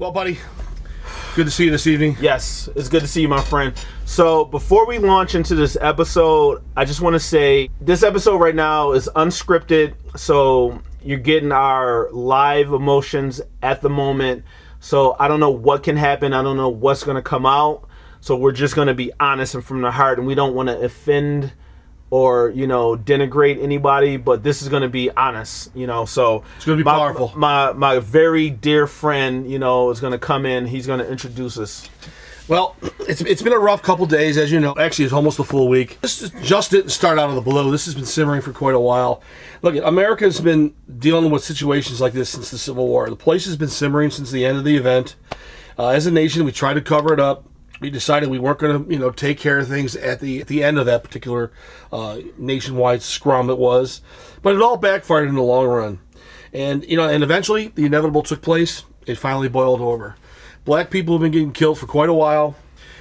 Well, buddy, good to see you this evening. Yes, it's good to see you, my friend. So before we launch into this episode, I just want to say this episode right now is unscripted. So you're getting our live emotions at the moment. So I don't know what can happen. I don't know what's going to come out. So we're just going to be honest and from the heart. And we don't want to offend or, you know, denigrate anybody, but this is going to be honest, you know. So it's going to be powerful. My very dear friend, you know, is going to come in. He's going to introduce us. Well, it's been a rough couple days, as you know. Actually, it's almost a full week. This just didn't start out of the blue. This has been simmering for quite a while. Look, America's been dealing with situations like this since the Civil War. The place has been simmering since the end of the event. As a nation, we tried to cover it up. We decided we weren't going to, you know, take care of things at the end of that particular nationwide scrum it was. But it all backfired in the long run. And, you know, and eventually the inevitable took place. It finally boiled over. Black people have been getting killed for quite a while,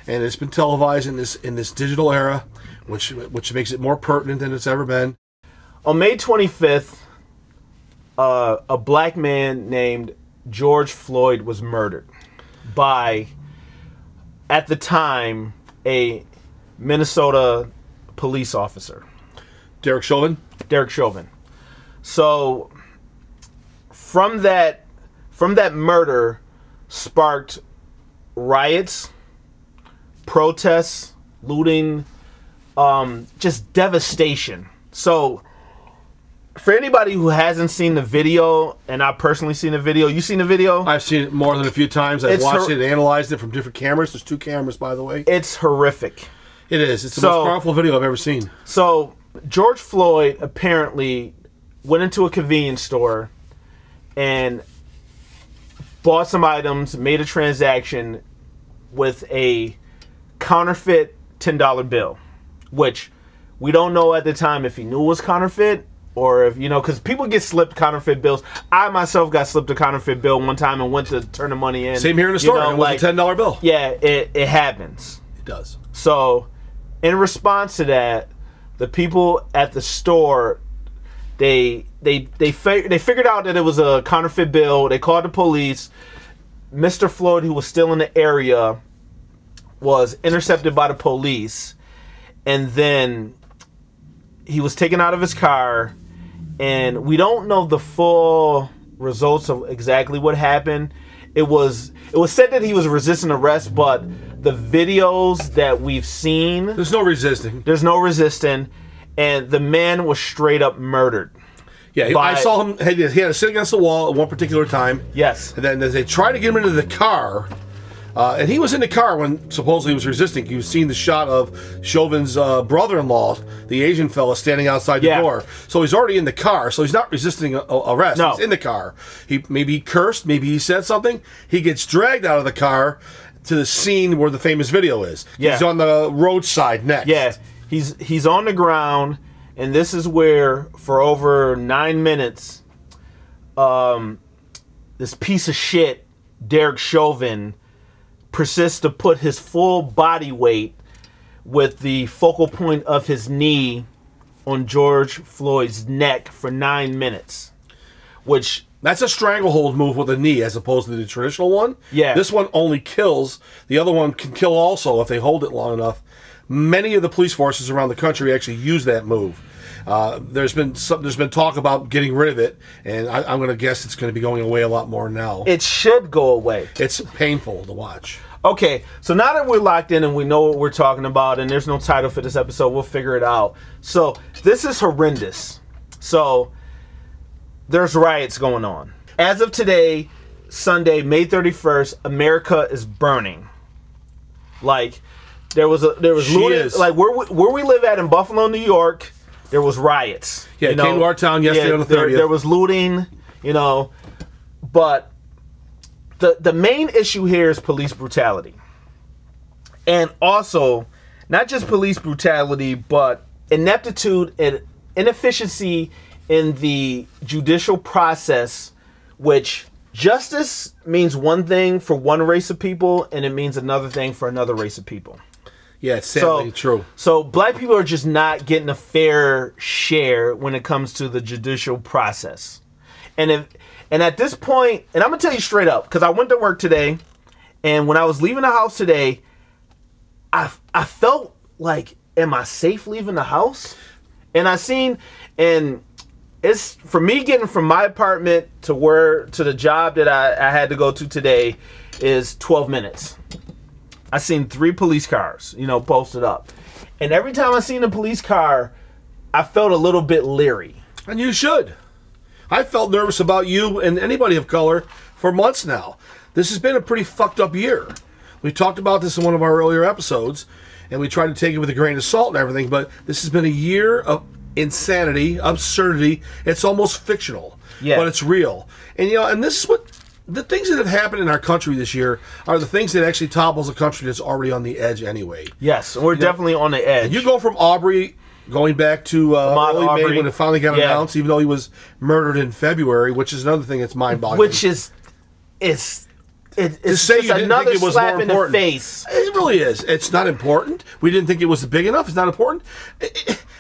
and it's been televised in this digital era, which makes it more pertinent than it's ever been. On May 25th, a black man named George Floyd was murdered by, at the time, a Minnesota police officer. Derek Chauvin? Derek Chauvin. So from that murder sparked riots, protests, looting, just devastation. So for anybody who hasn't seen the video, and I've personally seen the video, you seen the video? I've seen it more than a few times. I've watched it and analyzed it from different cameras. There's 2 cameras, by the way. It's horrific. It is. It's the most powerful video I've ever seen. So George Floyd apparently went into a convenience store and bought some items, made a transaction with a counterfeit $10 bill, which we don't know at the time if he knew it was counterfeit or if, you know, because people get slipped counterfeit bills. I myself got slipped a counterfeit bill one time and went to turn the money in. Same here in the store. It was a $10 bill. Yeah, it happens. It does. So in response to that, the people at the store, they figured out that it was a counterfeit bill. They called the police. Mr. Floyd, who was still in the area, was intercepted by the police, and then he was taken out of his car, and we don't know the full results of exactly what happened. It was said that he was resisting arrest, but the videos that we've seen, there's no resisting. There's no resisting, and the man was straight up murdered. Yeah, I saw him. He had to sit against the wall at one particular time. Yes. And then they tried to get him into the car, and he was in the car when supposedly he was resisting. He was seeing the shot of Chauvin's brother-in-law, the Asian fella, standing outside the door. So he's already in the car, so he's not resisting arrest. No. He's in the car. Maybe he cursed, maybe he said something. He gets dragged out of the car to the scene where the famous video is. Yeah. He's on the roadside next. Yeah, he's on the ground. And this is where, for over 9 minutes, this piece of shit, Derek Chauvin, persists to put his full body weight with the focal point of his knee on George Floyd's neck for 9 minutes. Which... That's a stranglehold move with a knee as opposed to the traditional one. Yeah. This one only kills. The other one can kill also if they hold it long enough. Many of the police forces around the country actually use that move. There's been talk about getting rid of it, and I'm going to guess it's going to be going away a lot more now. It should go away. It's painful to watch. Okay, so now that we're locked in and we know what we're talking about, and there's no title for this episode, we'll figure it out. So this is horrendous. So there's riots going on. As of today, Sunday, May 31st, America is burning. Like... There was looting, like where we live at in Buffalo, New York. There was riots. Yeah, it came to our town yesterday on the 30th. There was looting, you know, but the main issue here is police brutality, and also not just police brutality, but ineptitude and inefficiency in the judicial process, which justice means one thing for one race of people, and it means another thing for another race of people. Yeah, it's sadly true. So black people are just not getting a fair share when it comes to the judicial process. And at this point, and I'm gonna tell you straight up, because I went to work today, and when I was leaving the house today, I felt like, am I safe leaving the house? And it's for me getting from my apartment to the job that I had to go to today is 12 minutes. I seen 3 police cars, posted up. And every time I seen a police car, I felt a little bit leery. And you should. I felt nervous about you and anybody of color for months now. This has been a pretty fucked up year. We talked about this in one of our earlier episodes, and we tried to take it with a grain of salt and everything, but this has been a year of insanity, absurdity. It's almost fictional, but it's real. And and this is what the things that have happened in our country this year are the things that actually topples a country that's already on the edge anyway. Yes, we're definitely on the edge. You go from Aubrey going back to early May when it finally got announced, even though he was murdered in February, which is another thing that's mind-boggling. Which is it's just another slap in the face. It really is. It's not important. We didn't think it was big enough. It's not important.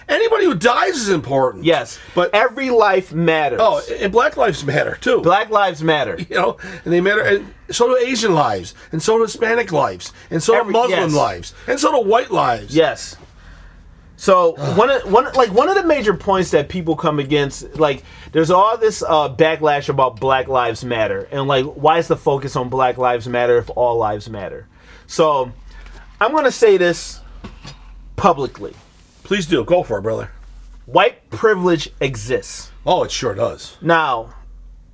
Anybody who dies is important. Yes, but every life matters. Oh, and Black lives matter too. Black lives matter. And they matter. And so do Asian lives, and so do Hispanic lives, and so do Muslim lives, and so do white lives. Yes. So one of the major points that people come against, there's all this backlash about Black Lives Matter, and why is the focus on Black Lives Matter if all lives matter? So I'm gonna say this publicly. Please do. Go for it, brother. White privilege exists. Oh, it sure does. Now,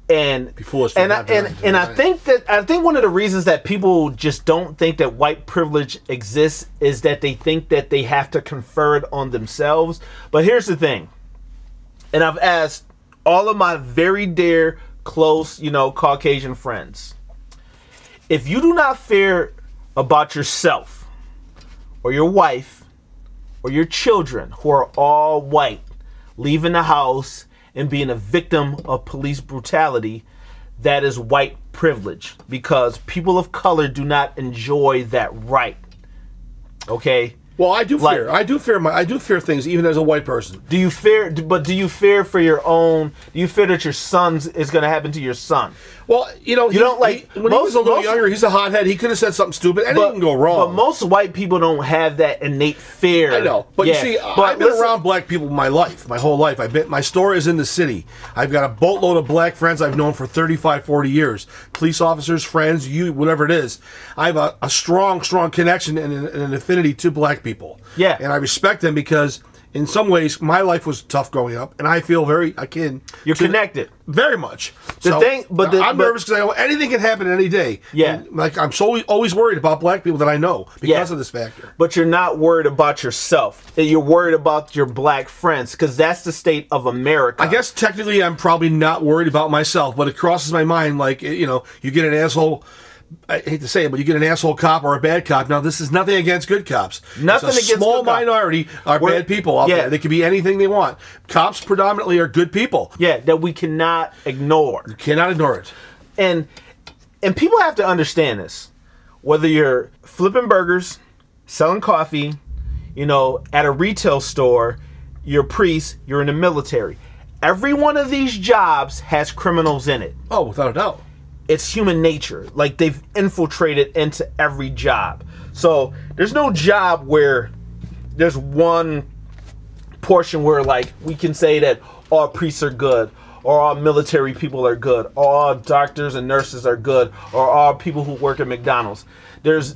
and I think one of the reasons that people just don't think that white privilege exists is that they think that they have to confer it on themselves. But here's the thing, and I've asked all of my very dear, close, Caucasian friends, if you do not fear about yourself or your wife or your children who are all white leaving the house and being a victim of police brutality, that is white privilege, because people of color do not enjoy that right. Okay? Well, I do fear. I do fear things, even as a white person. Do you fear? But do you fear for your own? Do you fear that your son's is going to happen to your son? Well, you don't when he was a little younger, he's a hothead. He could have said something stupid. Anything can go wrong. But most white people don't have that innate fear. I know, but you see, I've been around black people my whole life. My store is in the city. I've got a boatload of black friends I've known for 35, 40 years. Police officers, friends, whatever it is. I have a strong connection and an affinity to black people. Yeah, and I respect them because in some ways my life was tough growing up, and I feel very akin. You're connected very much. I'm nervous because I know anything can happen any day. Yeah, and, I'm always worried about black people that I know because of this factor. But you're not worried about yourself. You're worried about your black friends, because that's the state of America. I guess technically I'm probably not worried about myself, but it crosses my mind. You get an asshole. I hate to say it, but you get an asshole cop or a bad cop. Now, this is nothing against good cops. Nothing against good cops. A small minority are bad people out there. They can be anything they want. Cops predominantly are good people. Yeah, that we cannot ignore. You cannot ignore it. And people have to understand this. Whether you're flipping burgers, selling coffee, at a retail store, you're a priest, you're in the military. Every one of these jobs has criminals in it. Oh, without a doubt. It's human nature. They've infiltrated into every job. So there's no job where there's one portion where we can say that all priests are good, or all military people are good, or all doctors and nurses are good, or all people who work at McDonald's. There's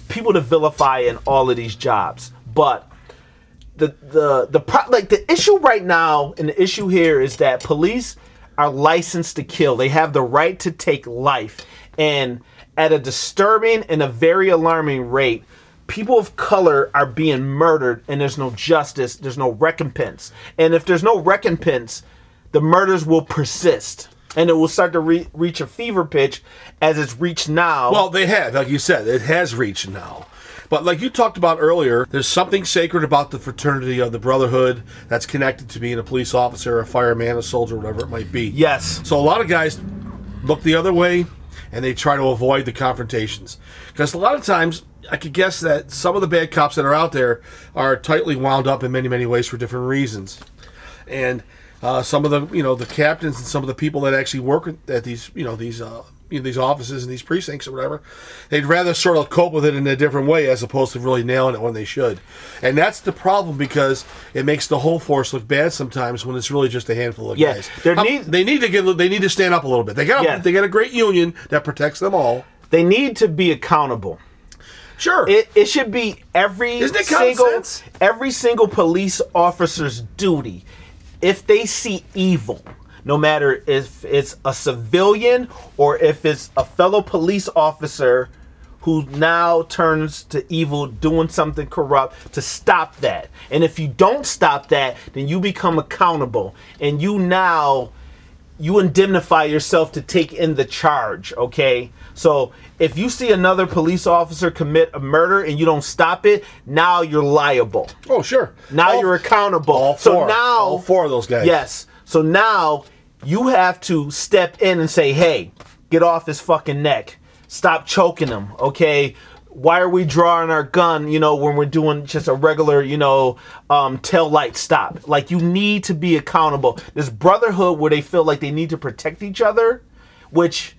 people to vilify in all of these jobs. But the issue right now, and the issue here is that police are licensed to kill. They have the right to take life. And at a disturbing and a very alarming rate, people of color are being murdered, and there's no justice, there's no recompense. And if there's no recompense, the murders will persist. And it will start to reach a fever pitch as it's reached now. Well, they have. Like you said, it has reached now. But like you talked about earlier, there's something sacred about the fraternity of the brotherhood that's connected to being a police officer, a fireman, a soldier, whatever it might be. Yes. So a lot of guys look the other way, and they try to avoid the confrontations. Because a lot of times, I could guess that some of the bad cops that are out there are tightly wound up in many, many ways for different reasons. And some of the the captains and some of the people that actually work at these these offices and these precincts or whatever, they'd rather sort of cope with it in a different way as opposed to really nailing it when they should. And that's the problem, because it makes the whole force look bad sometimes when it's really just a handful of guys. They need to stand up a little bit. They got a great union that protects them all. They need to be accountable. Sure. It should be every single police officer's duty, if they see evil, no matter if it's a civilian or if it's a fellow police officer who now turns to evil, doing something corrupt, to stop that. And if you don't stop that, then you become accountable. And you indemnify yourself to take in the charge, okay? So if you see another police officer commit a murder and you don't stop it, now you're liable. Oh, sure. Now you're accountable. All four of those guys. Yes. So now you have to step in and say, hey, get off his fucking neck. Stop choking him, okay? Why are we drawing our gun, when we're doing just a regular, tail light stop? Like, you need to be accountable. This brotherhood where they feel like they need to protect each other, which...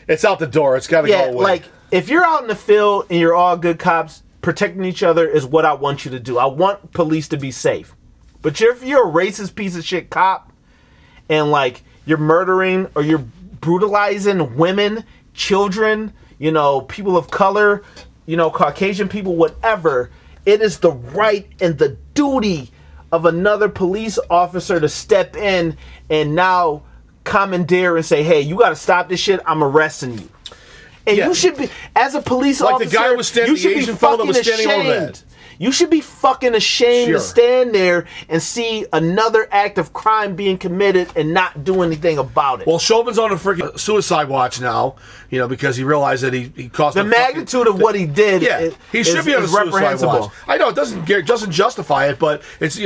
It's out the door. It's got to go away. Like, if you're out in the field and you're all good cops, protecting each other is what I want you to do. I want police to be safe. But if you're a racist piece of shit cop, and like you're murdering or you're brutalizing women, children, people of color, Caucasian people, whatever, it is the right and the duty of another police officer to step in and now commandeer and say, hey, you got to stop this shit. I'm arresting you. And you should be, as a police officer, the guy was standing, you should be fucking ashamed. You should be fucking ashamed to stand there and see another act of crime being committed and not do anything about it. Well, Chauvin's on a freaking suicide watch now, because he realized that he caused the magnitude of what he did. Yeah, he should be on a suicide watch. I know it doesn't justify it, but it's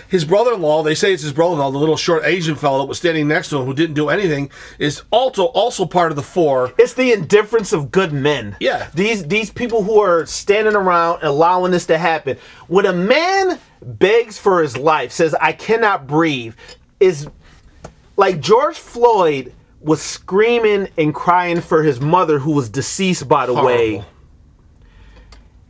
his brother-in-law. They say it's his brother-in-law, the little short Asian fellow that was standing next to him who didn't do anything, is also part of the four. It's the indifference of good men. Yeah, these people who are standing around allowing this to happen. When a man begs for his life, says, I cannot breathe, is like George Floyd was screaming and crying for his mother, who was deceased, by the way.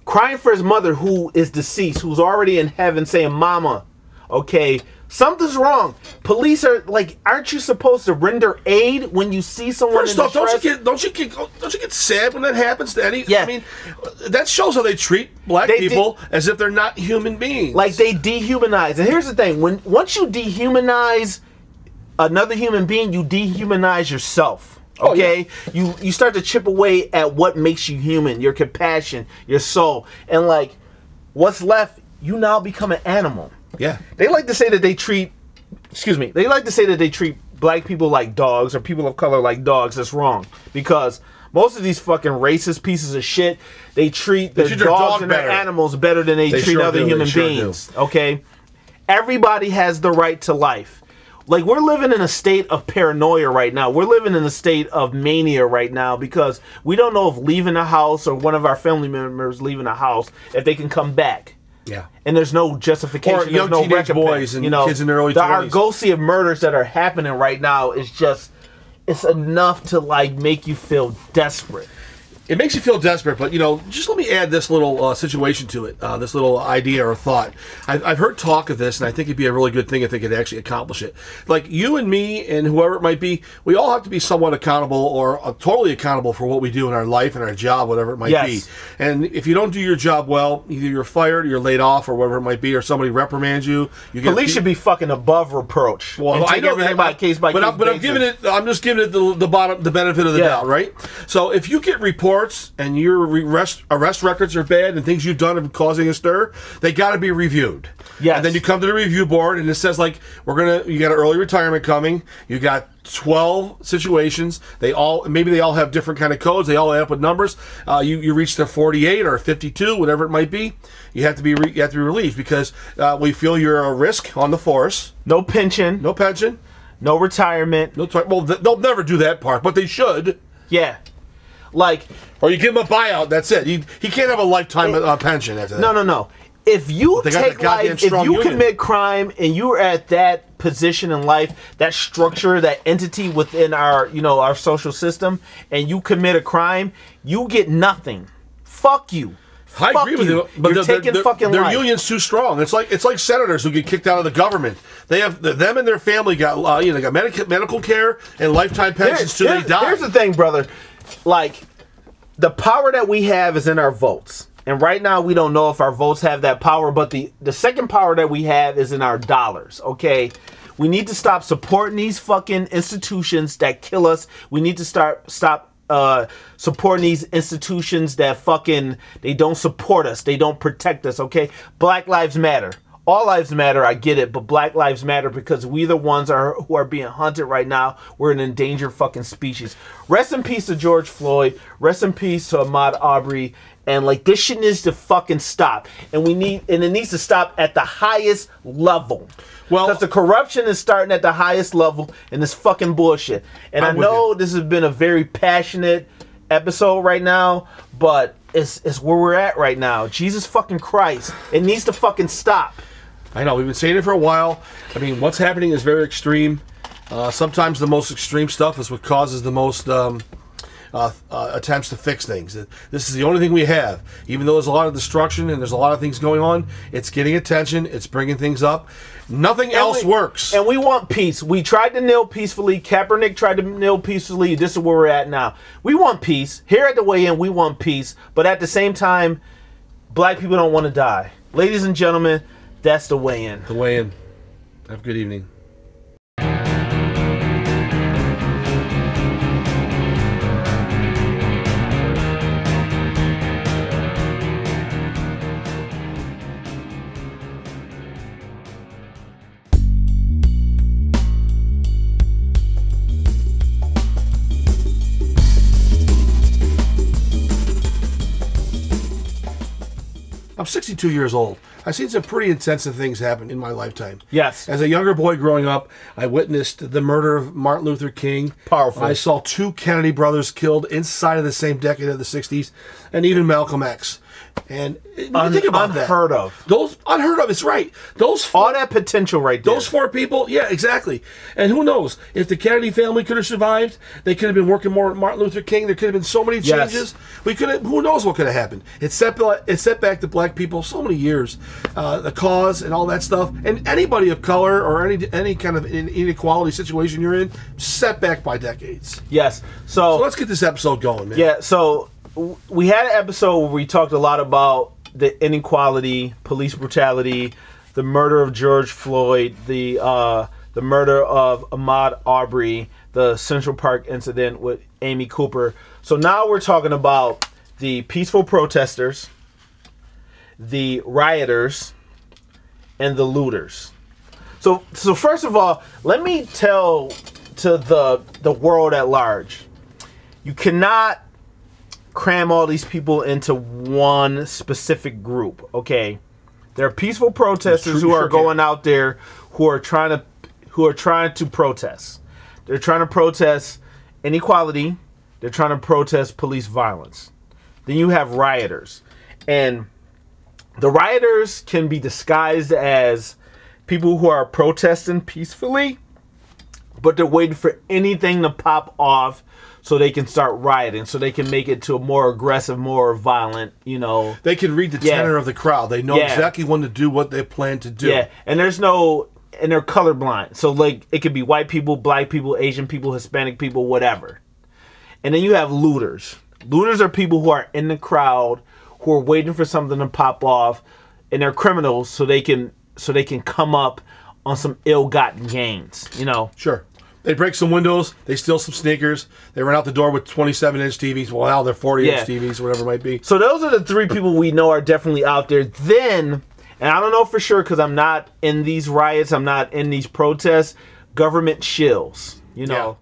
Crying for his mother, who is deceased, who's already in heaven, saying, Mama, okay, something's wrong. Police are like, aren't you supposed to render aid when you see someone in distress? Don't you get sad when that happens to any? Yeah. I mean, that shows how they treat black people as if they're not human beings. Like, they dehumanize. And here's the thing: once you dehumanize another human being, you dehumanize yourself. Okay, you start to chip away at what makes you human, your compassion, your soul, and like, what's left, you now become an animal. Yeah, they like to say that they treat, they like to say that they treat black people like dogs or people of color like dogs. That's wrong, because most of these fucking racist pieces of shit, they treat their dogs and their animals better than they treat other human beings. Okay, everybody has the right to life. Like, we're living in a state of paranoia right now. We're living in a state of mania right now because we don't know if leaving the house or one of our family members leaving the house, if they can come back. Yeah. And there's no justification. Or young teenage boys and kids in their early 20s. The argosy of murders that are happening right now is just, it's enough to, like, make you feel desperate. It makes you feel desperate, but, just let me add this little situation to it, this little idea or thought. I've heard talk of this, and I think it'd be a really good thing if they could actually accomplish it. Like, you and me and whoever it might be, we all have to be somewhat accountable or totally accountable for what we do in our life and our job, whatever it might be. And if you don't do your job well, either you're fired, or you're laid off, or whatever it might be, or somebody reprimands you. Police should be fucking above reproach. Well, I know that, by case by case. But I'm just giving it the benefit of the doubt, right? So if you get reports and your arrest records are bad and things you've done are causing a stir, they got to be reviewed. Yes. And then you come to the review board and it says, like, you got an early retirement coming. You got 12 situations. Maybe they all have different kind of codes. They all add up with numbers. You reach the 48 or 52, whatever it might be. You have to be relieved because we feel you're a risk on the force. No pension. No pension. No retirement. Well, they'll never do that part, but they should. Yeah. Like, or you give him a buyout. That's it. He can't have a lifetime pension after that. No. If you take life, if you commit crime and you're at that position in life, that structure, that entity within our, you know, our social system, and you commit a crime, you get nothing. Fuck you. I agree with you, but You're taking fucking their life. union's too strong. It's like senators who get kicked out of the government. They have them and their family got they got medical care and lifetime pensions till they die. Here's the thing, brother. Like, the power that we have is in our votes. And right now, we don't know if our votes have that power, but the second power that we have is in our dollars, okay? We need to stop supporting these fucking institutions that kill us. We need to stop supporting these institutions that fucking, they don't support us. They don't protect us, okay? Black lives matter. All lives matter, I get it, but Black lives matter because we the ones who are being hunted right now. We're an endangered fucking species. Rest in peace to George Floyd. Rest in peace to Ahmaud Arbery. And like, this shit needs to fucking stop. And it needs to stop at the highest level. Well, because the corruption is starting at the highest level in this fucking bullshit. And I know this has been a very passionate episode right now, but it's where we're at right now. Jesus fucking Christ. It needs to fucking stop. I know, we've been saying it for a while. I mean, what's happening is very extreme. Sometimes the most extreme stuff is what causes the most attempts to fix things. This is the only thing we have. Even though there's a lot of destruction and there's a lot of things going on, it's getting attention, it's bringing things up. Nothing else works. And we want peace. We tried to kneel peacefully. Kaepernick tried to kneel peacefully. This is where we're at now. We want peace. Here at the weigh-in, we want peace. But at the same time, black people don't want to die. Ladies and gentlemen, that's the weigh-in. The weigh-in. Have a good evening. I'm 62 years old. I've seen some pretty intensive things happen in my lifetime. Yes. As a younger boy growing up, I witnessed the murder of Martin Luther King. Powerful. I saw 2 Kennedy brothers killed inside of the same decade of the 60s, and even Malcolm X. And think about that. Unheard of. Those unheard of. It's right. All that potential right there. Those 4 people. Yeah, exactly. And who knows if the Kennedy family could have survived? They could have been working more with Martin Luther King. There could have been so many changes. Yes. We could have. Who knows what could have happened? It set back the black people so many years. The cause and all that stuff. And anybody of color or any kind of inequality situation you're in, set back by decades. Yes. So let's get this episode going, man. Yeah. So we had an episode where we talked a lot about the inequality, police brutality, the murder of George Floyd, the murder of Ahmaud Arbery, the Central Park incident with Amy Cooper. So now we're talking about the peaceful protesters, the rioters, and the looters. So first of all, let me tell to the world at large, you cannot cram all these people into one specific group, okay? There are peaceful protesters who are going out there who are trying to protest. They're trying to protest inequality. They're trying to protest police violence. Then you have rioters. And the rioters can be disguised as people who are protesting peacefully, but they're waiting for anything to pop off so they can start rioting, so they can make it to a more aggressive, more violent, They can read the tenor of the crowd. They know exactly when to do what they plan to do. Yeah, and they're colorblind. So, like, it could be white people, black people, Asian people, Hispanic people, whatever. And then you have looters. Looters are people who are in the crowd, who are waiting for something to pop off, and they're criminals, so they can come up on some ill-gotten gains, Sure. They break some windows. They steal some sneakers. They run out the door with 27-inch TVs. Well, now they're 40-inch TVs, whatever it might be. So those are the 3 people we know are definitely out there. Then, and I don't know for sure because I'm not in these riots. I'm not in these protests. Government shills, Yeah.